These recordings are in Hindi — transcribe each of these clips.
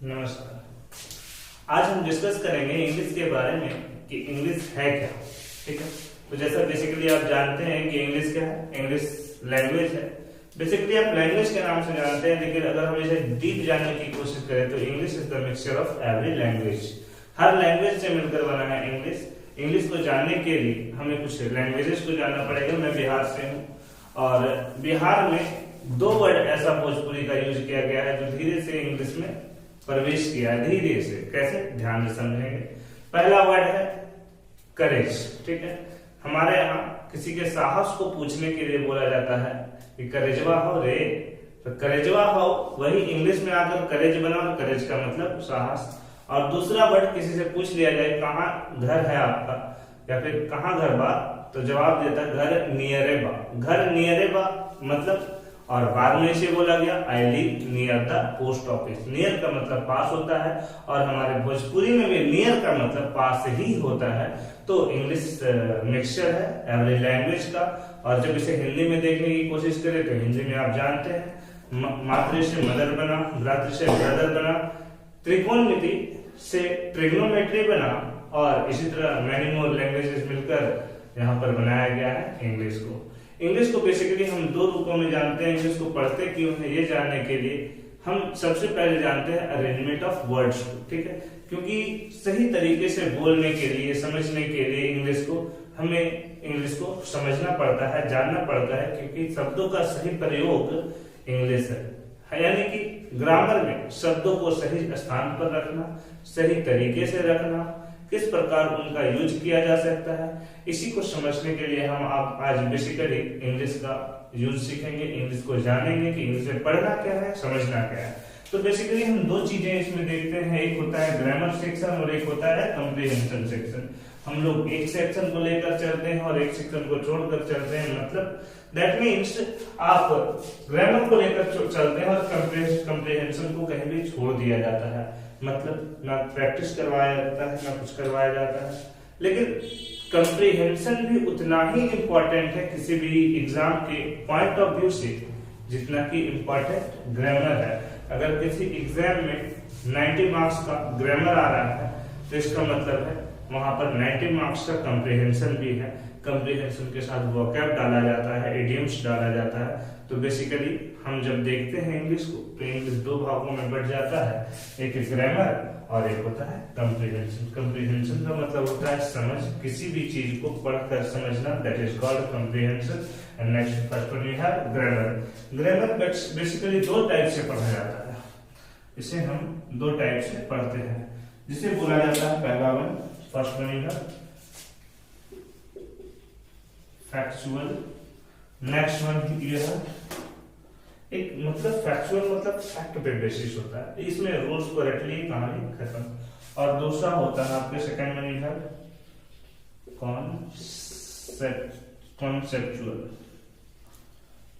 नमस्कार। आज हम डिस्कस करेंगे इंग्लिश के बारे में कि इंग्लिश है क्या। ठीक है, तो जैसा बेसिकली आप जानते हैं कि इंग्लिश क्या है, इंग्लिश लैंग्वेज है। बेसिकली आप लैंग्वेज के नाम से जानते हैं, लेकिन अगर हम इसे डीप जानने की कोशिश करें तो English is the mixture of every language. Her language से मिलकर बना है इंग्लिश। इंग्लिश को जानने के लिए हमें कुछ लैंग्वेजेस को जानना पड़ेगा। मैं बिहार से हूँ और बिहार में दो वर्ड ऐसा भोजपुरी का यूज किया गया है जो धीरे से इंग्लिश में प्रवेश किया है। धीरे से कैसे, ध्यान से समझेंगे। पहला वर्ड है करेज। ठीक है, हमारे यहाँ किसी के साहस को पूछने के लिए बोला जाता है कि करेजवा हो रे, तो करेजवा हो वही इंग्लिश में आकर करेज बना, और करेज का मतलब साहस। और दूसरा वर्ड किसी से पूछ लिया जाए कहाँ घर है आपका या फिर कहाँ घर बा, तो जवाब देता है घर नियरे बा। घर नियरे बा मतलब, और बाद में इसे बोला गया I live near the post office. Near का मतलब पास होता है और हमारे भोजपुरी में भी नियर का मतलब पास ही होता है। तो इंग्लिश मिक्सचर है एवरी लैंग्वेज का। और जब इसे हिंदी में देखने की कोशिश करें तो हिंदी में आप जानते हैं मातृ से मदर बना, भ्रातृ से ब्रदर बना, त्रिकोणमिति से ट्रिग्नोमेट्री बना, और इसी तरह मैनी मोर लैंग्वेजेस मिलकर यहाँ पर बनाया गया है इंग्लिश को। इंग्लिश को बेसिकली हम दो रूपों में जानते हैं। इंग्लिश को पढ़ते क्यों है ये जानने के लिए हम सबसे पहले जानते हैं अरेंजमेंट ऑफ वर्ड्स को। ठीक है, क्योंकि सही तरीके से बोलने के लिए, समझने के लिए इंग्लिश को हमें इंग्लिश को समझना पड़ता है, जानना पड़ता है, क्योंकि शब्दों का सही प्रयोग इंग्लिश है। यानी कि ग्रामर में शब्दों को सही स्थान पर रखना, सही तरीके से रखना, किस प्रकार उनका यूज किया जा सकता है, इसी को समझने के लिए हम आज बेसिकली इंग्लिश का यूज सीखेंगे, इंग्लिश को जानेंगे कि इंग्लिश में पढ़ना क्या है, समझना क्या है। तो बेसिकली हम दो चीजें इसमें देखते हैं, एक होता है ग्रामर सेक्शन और एक होता है कॉम्प्रिहेंशन सेक्शन। हम लोग एक सेक्शन को लेकर चलते हैं और एक सेक्शन को छोड़कर चलते हैं। मतलब दैट मीन्स आप ग्रामर को लेकर चलते हैं और कॉम्प्रिहेंशन को कहीं भी छोड़ दिया जाता है। मतलब ना प्रैक्टिस करवाया जाता है ना कुछ करवाया जाता है। लेकिन कॉम्प्रिहेंशन भी उतना ही इम्पोर्टेंट है किसी भी एग्जाम के पॉइंट ऑफ व्यू से जितना कि इम्पोर्टेंट ग्रामर है। अगर किसी एग्जाम में 90 मार्क्स का ग्रामर आ रहा है तो इसका मतलब है वहां पर 90 मार्क्स का कॉम्प्रिहेंशन भी है। कॉम्प्रिहेंशन के साथ वोकैब डाला जाता है, इडियम्स डाला जाता है। तो बेसिकली हम जब देखते हैं इंग्लिश को तो इंग्लिश दो भागों में बढ़ जाता है, एक ग्रामर और एक होता है कॉम्प्रिहेंशन। कॉम्प्रिहेंशन का मतलब होता है समझ, किसी भी चीज को पढ़कर समझना, that is called comprehension. And next first one we have grammar. Grammar basically दो टाइप से पढ़ा जाता है। इसे हम दो टाइप से पढ़ते हैं, जिसे बोला जाता है पहला वन, फर्स्ट वन है फैक्चुअल, नेक्स्ट वन ये है एक मतलब फैक्चुअल मतलब फैक्ट पे बेसिस होता है, इसमें रूल्स को रट ली कहानी खत्म। और दूसरा होता है आपके सेकंड में है कॉन्सेप्चुअल।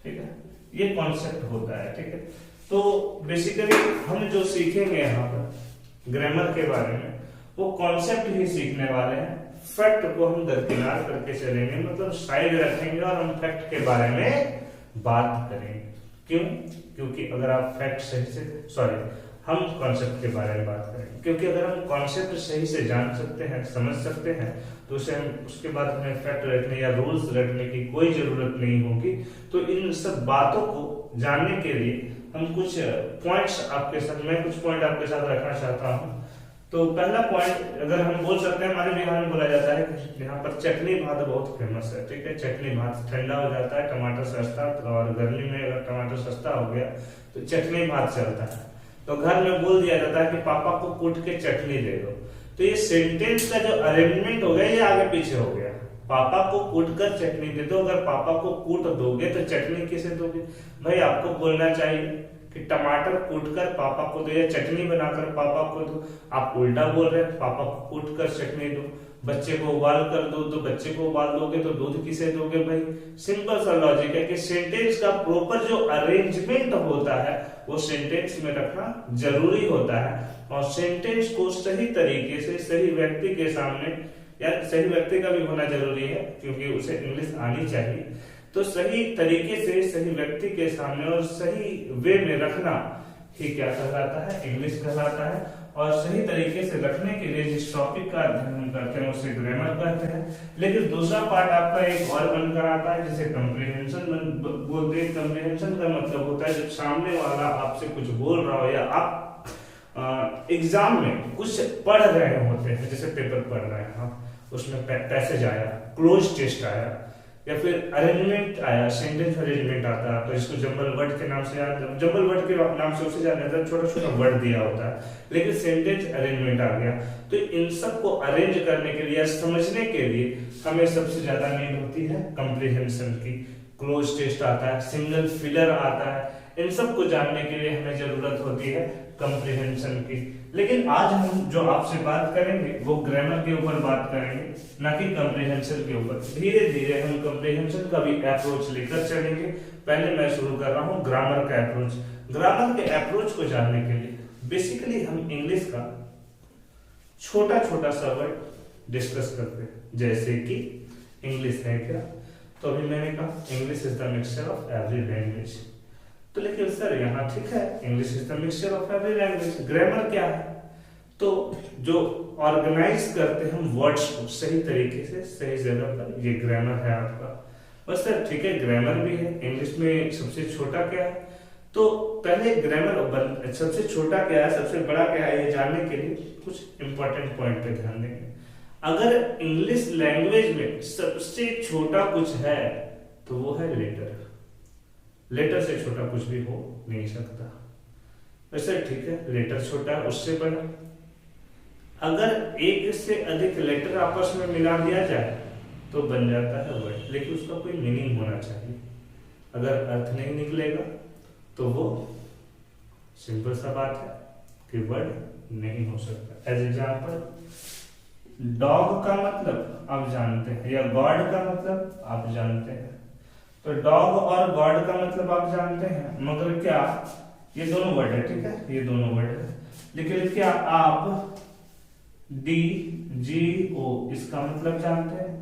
ठीक है, ये कॉन्सेप्ट होता है। ठीक है, तो बेसिकली हम जो सीखेंगे यहाँ पर ग्रामर के बारे में वो कॉन्सेप्ट ही सीखने वाले हैं। फैक्ट को हम दरकिनार करके चलेंगे, मतलब साइड रखेंगे और हम फैक्ट के बारे में बात करेंगे। क्यों? क्योंकि अगर आप फैक्ट सही से हम कॉन्सेप्ट के बारे में बात करेंगे, क्योंकि अगर हम कॉन्सेप्ट सही से जान सकते हैं, समझ सकते हैं, तो उसे हम उसके बाद हमें फैक्ट रखने या रूल्स रखने की कोई जरूरत नहीं होगी। तो इन सब बातों को जानने के लिए हम कुछ पॉइंट्स आपके साथ, मैं कुछ पॉइंट आपके साथ रखना चाहता हूँ। तो पहला पॉइंट अगर हम बोल सकते हैं, हमारे बिहार में बोला जाता है कि यहाँ पर चटनी भात बहुत फेमस है। ठीक है, चटनी भात ठंडा हो जाता है, टमाटर सस्ता, और गर्मी में अगर टमाटर सस्ता हो गया तो चटनी भात चलता है। तो घर में बोल दिया जाता है कि पापा को कूट के चटनी दे दो। तो ये सेंटेंस का जो अरेंजमेंट हो गया ये आगे पीछे हो गया। पापा को कूट कर चटनी दे दो, अगर पापा को कूट दोगे तो चटनी किसे दोगे? भाई आपको बोलना चाहिए कि टमाटर कूटकर पापा को दो या चटनी बनाकर पापा को दो। आप उल्टा बोल रहे हैं, पापा को कूटकर चटनी दो। बच्चे को उबाल कर दो तो बच्चे को उबाल दोगे तो दूध किसे दोगे? भाई सिंपल सा लॉजिक है कि सेंटेंस का प्रॉपर जो अरेंजमेंट होता है वो सेंटेंस में रखना जरूरी होता है। और सेंटेंस को सही तरीके से सही व्यक्ति के सामने, या सही व्यक्ति का भी होना जरूरी है क्योंकि उसे इंग्लिश आनी चाहिए, तो सही तरीके से सही व्यक्ति के सामने और सही वे में रखना ही क्या कहलाता है, इंग्लिश कहलाता है। और सही तरीके से रखने के लिए जिस टॉपिक का अध्ययन हम करते हैं उसे ग्रामर कहते हैं। लेकिन दूसरा पार्ट आपका एक और बनकर आता है जिसे कंप्रीहेंशन बोलते हैं। कंप्रीहेंशन का मतलब होता है जब सामने वाला आपसे कुछ बोल रहा हो या आप एग्जाम में कुछ पढ़ रहे होते हैं, जैसे पेपर पढ़ रहे हैं आप, उसमें पैसेज आया, क्लोज टेस्ट आया, या फिर अरेंजमेंट आया, सेंटेंस अरेंजमेंट आता है, तो इसको जंबल वर्ड के नाम से जंबल वर्ड के नाम से उसे जाना जाता है, छोटा छोटा वर्ड दिया होता है, लेकिन सेंटेंस अरेंजमेंट आ गया। तो इन सब को अरेंज करने के लिए या समझने के लिए हमें सबसे ज्यादा नीड होती है कंप्रीहेंशन की। क्लोज टेस्ट आता है, सिंगल फिलर आता है, इन सब को जानने के लिए हमें जरूरत होती है कंप्रीहेंशन की। लेकिन आज हम जो आपसे बात करेंगे वो ग्रामर के ऊपर बात करेंगे, ना कि कंप्रीहेंशन के ऊपर। धीरे धीरे हम कंप्रीहेंशन का भी अप्रोच लेकर चलेंगे। पहले मैं शुरू कर रहा हूँ ग्रामर का अप्रोच। ग्रामर के अप्रोच को जानने के लिए बेसिकली हम इंग्लिश का छोटा छोटा सा वर्ड डिस्कस करते हैं, जैसे कि इंग्लिश है क्या, तो अभी मैंने कहा English is the mixture of every language. तो लेकिन सर यहाँ ठीक है, English is the mixture of every language, grammar क्या है? तो जो ऑर्गेनाइज करते हैं हम वर्ड्स को सही तरीके से सही जगह पर, ये ग्रामर है आपका। बस सर ठीक है, ग्रामर भी है। इंग्लिश में सबसे छोटा क्या है? तो पहले ग्रामर सबसे छोटा क्या है, सबसे बड़ा क्या है, ये जानने के लिए कुछ इंपॉर्टेंट पॉइंट पे ध्यान देंगे। अगर इंग्लिश लैंग्वेज में सबसे छोटा कुछ है तो वो है लेटर। लेटर से छोटा कुछ भी हो नहीं सकता। वैसे ठीक है, लेटर छोटा है, उससे बड़ा। अगर एक से अधिक लेटर आपस में मिला दिया जाए तो बन जाता है वर्ड, लेकिन उसका कोई मीनिंग होना चाहिए। अगर अर्थ नहीं निकलेगा तो वो सिंपल सा बात है कि वर्ड नहीं हो सकता। एज एग्जाम्पल, डॉग का मतलब आप जानते हैं, या गॉड का मतलब आप जानते हैं। तो डॉग और गॉड का मतलब आप जानते हैं, मगर क्या ये दोनों वर्ड है, ठीक है, ये दोनों वर्ड है। लेकिन क्या आप डी जी ओ इसका मतलब जानते हैं?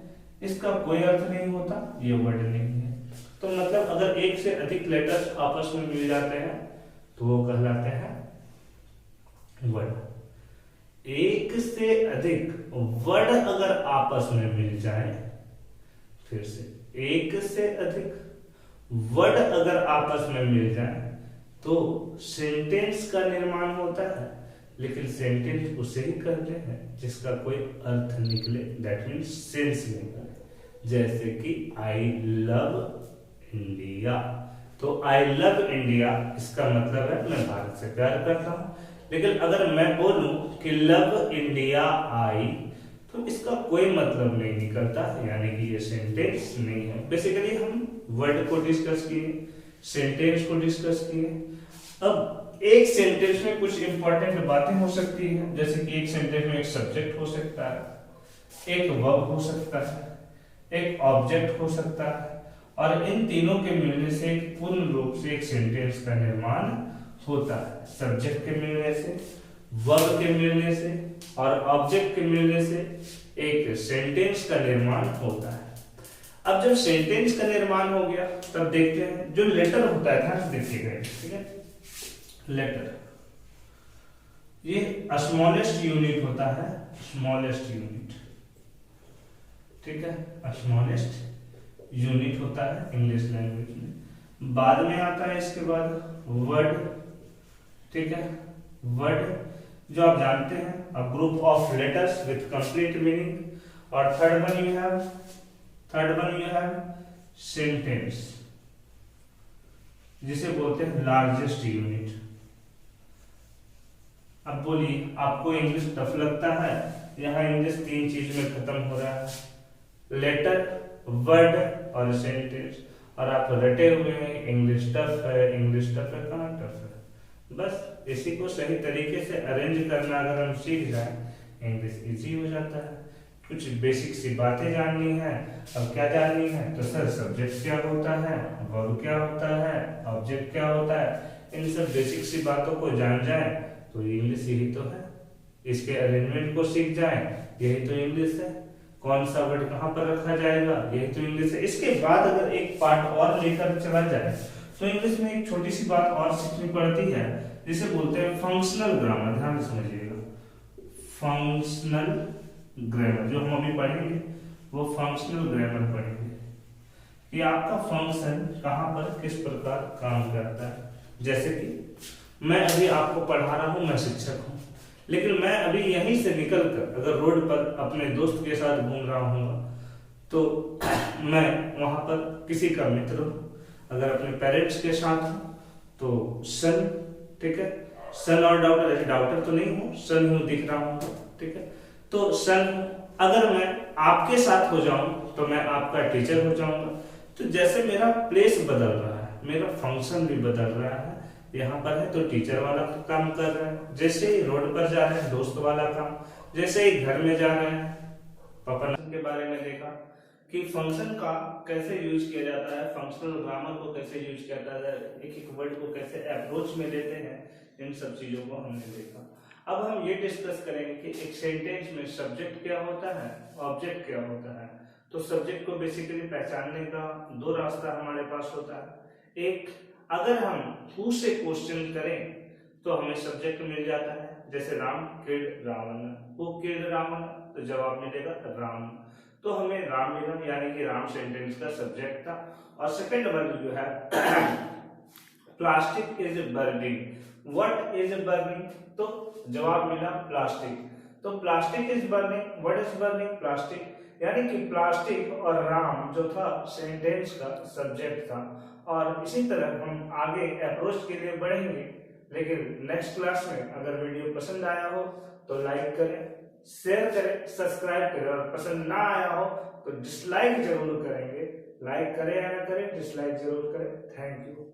इसका कोई अर्थ नहीं होता, ये वर्ड नहीं है। तो मतलब अगर एक से अधिक लेटर्स आपस में मिल जाते हैं तो वो कहलाते हैं वर्ड। एक से अधिक वर्ड अगर आपस में मिल जाए, फिर से एक से अधिक वर्ड अगर आपस में मिल जाए तो सेंटेंस का निर्माण होता है। लेकिन सेंटेंस उसे ही कहते हैं जिसका कोई अर्थ निकले, दैट मीन्स सेंस निकले। जैसे कि आई लव इंडिया, तो आई लव इंडिया इसका मतलब है मैं भारत से प्यार करता हूं। लेकिन अगर मैं बोलूं कि लव इंडिया आई, तो इसका कोई मतलब नहीं निकलता, यानी कि ये सेंटेंस नहीं है। बेसिकली हम वर्ड को डिस्कस किए, सेंटेंस को डिस्कस किए। अब एक सेंटेंस में कुछ इंपॉर्टेंट बातें हो सकती हैं, जैसे कि एक सेंटेंस में एक सब्जेक्ट हो सकता है, एक वर्ब हो सकता है, एक ऑब्जेक्ट हो सकता है, और इन तीनों के मिलने से एक पूर्ण रूप से एक सेंटेंस का निर्माण होता है। सब्जेक्ट के मिलने से, वर्ब के मिलने से और ऑब्जेक्ट के मिलने से एक सेंटेंस का निर्माण होता है। अब जब सेंटेंस का निर्माण हो गया तब देखते हैं जो लेटर होता है, ध्यान से देखिएगा, ठीक है। लेटर ये स्मॉलेस्ट यूनिट होता है, स्मॉलेस्ट यूनिट, ठीक है, स्मॉलेस्ट यूनिट होता है इंग्लिश लैंग्वेज में। बाद में आता है इसके बाद वर्ड, ठीक है। वर्ड जो आप जानते हैं, a group of letters with complete meaning. और third one you have sentence, जिसे बोलते हैं लार्जेस्ट यूनिट। अब बोलिए, आपको इंग्लिश टफ लगता है? यहाँ इंग्लिश तीन चीज में खत्म हो रहा है, लेटर, वर्ड और सेंटेंस। और आप रटे हुए हैं इंग्लिश टफ है, इंग्लिश टफ है, कहाँ टफ है? बस इसी को सही तरीके से अरेंज करना अगर हम सीख जाए, इंग्लिश इजी हो जाता है। कुछ बेसिक सी बातें जाननी है। अब क्या जाननी है? तो सर सब्जेक्ट क्या होता है, वर्ब क्या होता है, ऑब्जेक्ट क्या होता है, इन सब बेसिक सी बातों को जान जाए तो इंग्लिश यही तो है। इसके अरेंजमेंट को सीख जाए, यही तो इंग्लिश है। कौन सा वर्ड कहाँ पर रखा जाएगा, यही तो इंग्लिश है। इसके बाद अगर एक पार्ट और लेकर चला जाए तो इंग्लिश में एक छोटी सी बात और सीखनी पड़ती है जिसे बोलते हैं फंक्शनल ग्रामर। ध्यान से समझिएगा, फंक्शनल ग्रामर जो हम अभी पढ़ेंगे वो फंक्शनल ग्रामर पढ़ेंगे कि आपका फंक्शन कहाँ पर किस प्रकार काम करता है। जैसे कि मैं अभी आपको पढ़ा रहा हूँ, मैं शिक्षक हूँ, लेकिन मैं अभी यहीं से निकलकर अगर रोड पर अपने दोस्त के साथ घूम रहा हूँ तो मैं वहां पर किसी का मित्र हूँ। अगर अपने पेरेंट्स के साथ हूँ तो सन, ठीक है, सन और डॉटर, ऐसे डॉक्टर तो नहीं हूँ, सन हूँ, दिख रहा हूँ, ठीक है, तो सन। अगर मैं आपके साथ हो जाऊं तो मैं आपका टीचर हो जाऊंगा। तो जैसे मेरा प्लेस बदल रहा है, मेरा फंक्शन भी बदल रहा है। यहाँ पर है तो टीचर वाला काम कर रहे हैं, जैसे ही रोड पर जा रहे हैं दोस्त वाला काम, जैसे ही घर में जा रहे हैं पापा के बारे में देखा कि फंक्शन का कैसे यूज किया जाता है, फंक्शनल ग्रामर को कैसे यूज किया जाता है, एक एक वर्ड को कैसे अप्रोच में लेते हैं, इन सब चीजों को हमने देखा। अब हम ये डिस्कस करेंगे कि एक सेंटेंस में सब्जेक्ट क्या होता है, ऑब्जेक्ट क्या होता है। तो सब्जेक्ट को बेसिकली पहचानने का दो रास्ता हमारे पास होता है। एक, अगर हम हु से क्वेश्चन करें तो हमें सब्जेक्ट मिल जाता है, जैसे Ram killed Ravan, who killed Ravan, तो जवाब मिलेगा राम, तो हमें राम मिला, यानी कि राम सेंटेंस का सब्जेक्ट था। और सेकंड वर्ड जो है plastic is burning, what is burning, तो जवाब मिला प्लास्टिक, तो plastic is burning, what is burning, plastic, यानी कि प्लास्टिक और राम जो था सेंटेंस का सब्जेक्ट था। और इसी तरह हम आगे अप्रोच के लिए बढ़ेंगे, लेकिन नेक्स्ट क्लास में अगर वीडियो पसंद आया हो तो लाइक करें, शेयर करें, सब्सक्राइब करें, और पसंद ना आया हो तो डिसलाइक जरूर करेंगे। लाइक करें या ना करें, डिसलाइक जरूर करें। Thank you.